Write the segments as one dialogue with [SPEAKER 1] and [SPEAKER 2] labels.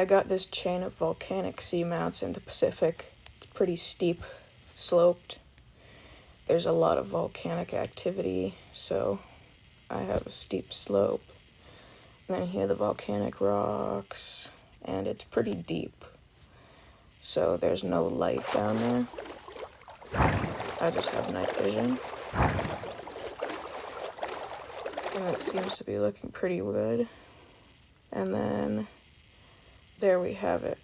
[SPEAKER 1] I got this chain of volcanic seamounts in the Pacific. It's pretty steep, sloped. There's a lot of volcanic activity, so I have a steep slope. And then here are the volcanic rocks, and it's pretty deep. So there's no light down there. I just have night vision. And it seems to be looking pretty good. And then there we have it.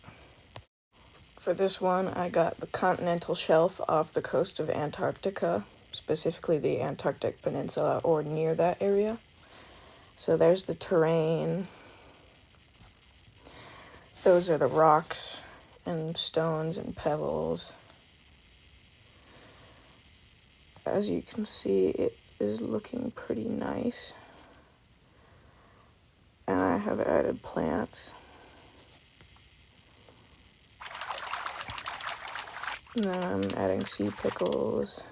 [SPEAKER 1] For this one, I got the continental shelf off the coast of Antarctica, specifically the Antarctic Peninsula or near that area. So there's the terrain. Those are the rocks and stones and pebbles. As you can see, it is looking pretty nice. And I have added plants. And then I'm adding sea pickles.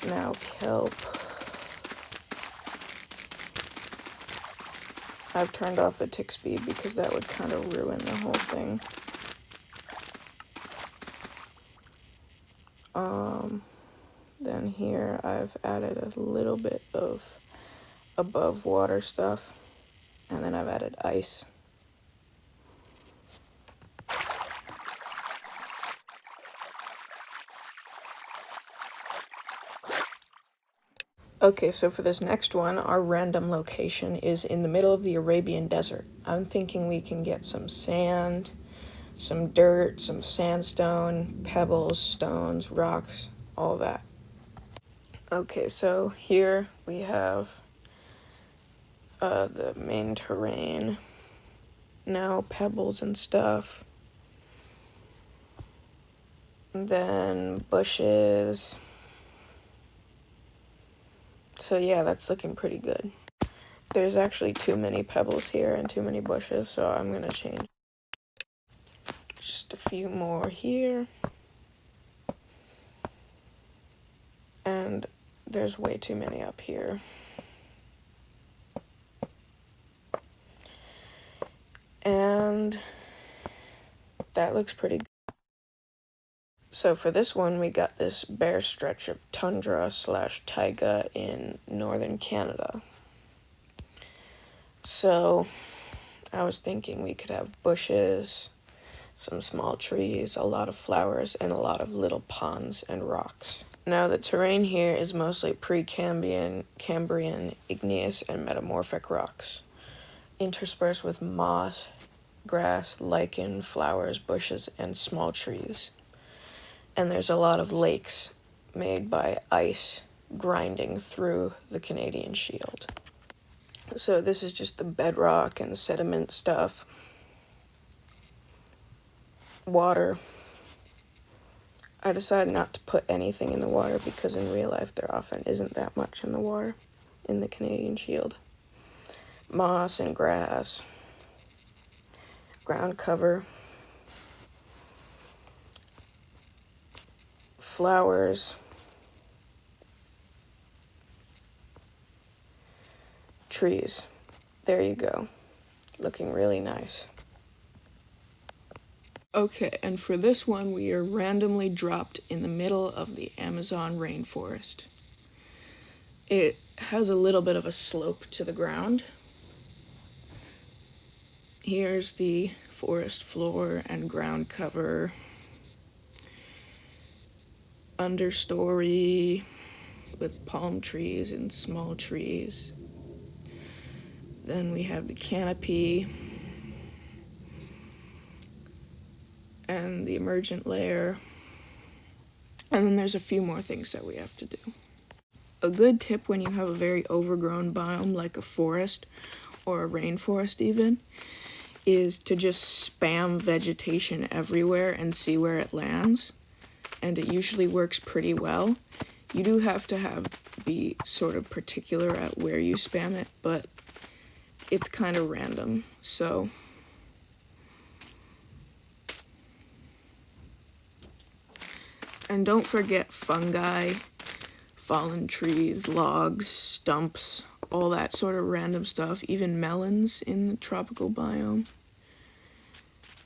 [SPEAKER 1] Now kelp. I've turned off the tick speed because that would kind of ruin the whole thing. Then here I've added a little bit of above water stuff, and then I've added ice. Okay, so for this next one, our random location is in the middle of the Arabian Desert. I'm thinking we can get some sand, some dirt, some sandstone, pebbles, stones, rocks, all that. Okay, so here we have the main terrain. Now pebbles and stuff. And then bushes. So yeah, that's looking pretty good. There's actually too many pebbles here and too many bushes, so I'm gonna change. Just a few more here. And there's way too many up here. And that looks pretty good. So for this one, we got this bare stretch of tundra / taiga in northern Canada. So I was thinking we could have bushes, some small trees, a lot of flowers, and a lot of little ponds and rocks. Now the terrain here is mostly Precambrian, Cambrian, igneous, and metamorphic rocks, interspersed with moss, grass, lichen, flowers, bushes, and small trees. And there's a lot of lakes made by ice grinding through the Canadian Shield. So this is just the bedrock and the sediment stuff. Water. I decided not to put anything in the water because in real life there often isn't that much in the water in the Canadian Shield. Moss and grass. Ground cover. Flowers. Trees. There you go. Looking really nice. Okay, and for this one, we are randomly dropped in the middle of the Amazon rainforest. It has a little bit of a slope to the ground. Here's the forest floor and ground cover. Understory with palm trees and small trees. Then we have the canopy and the emergent layer. And then there's a few more things that we have to do. A good tip when you have a very overgrown biome like a forest or a rainforest even is to just spam vegetation everywhere and see where it lands. And it usually works pretty well. You do have to be sort of particular at where you spam it, but it's kind of random, so. And don't forget fungi, fallen trees, logs, stumps, all that sort of random stuff, even melons in the tropical biome.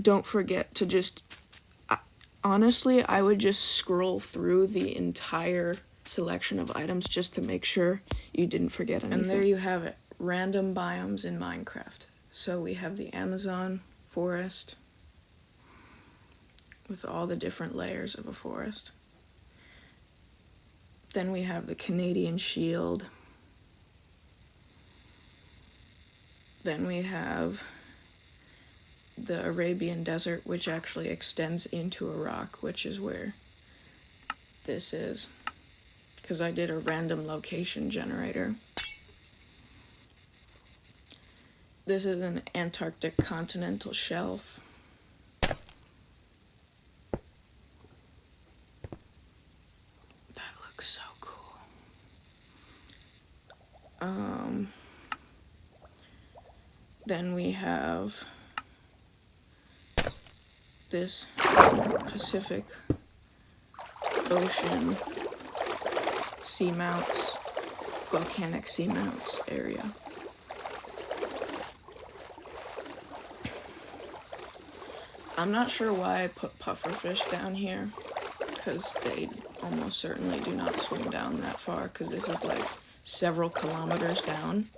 [SPEAKER 1] Don't forget to just, honestly, I would just scroll through the entire selection of items just to make sure you didn't forget anything. And there you have it, random biomes in Minecraft. So we have the Amazon forest with all the different layers of a forest. Then we have the Canadian Shield. Then we have the Arabian Desert, which actually extends into Iraq, which is where this is, because I did a random location generator. This is an Antarctic continental shelf. That looks so cool. Then we have this Pacific Ocean seamounts, volcanic seamounts area. I'm not sure why I put pufferfish down here, because they almost certainly do not swim down that far, because this is like several kilometers down.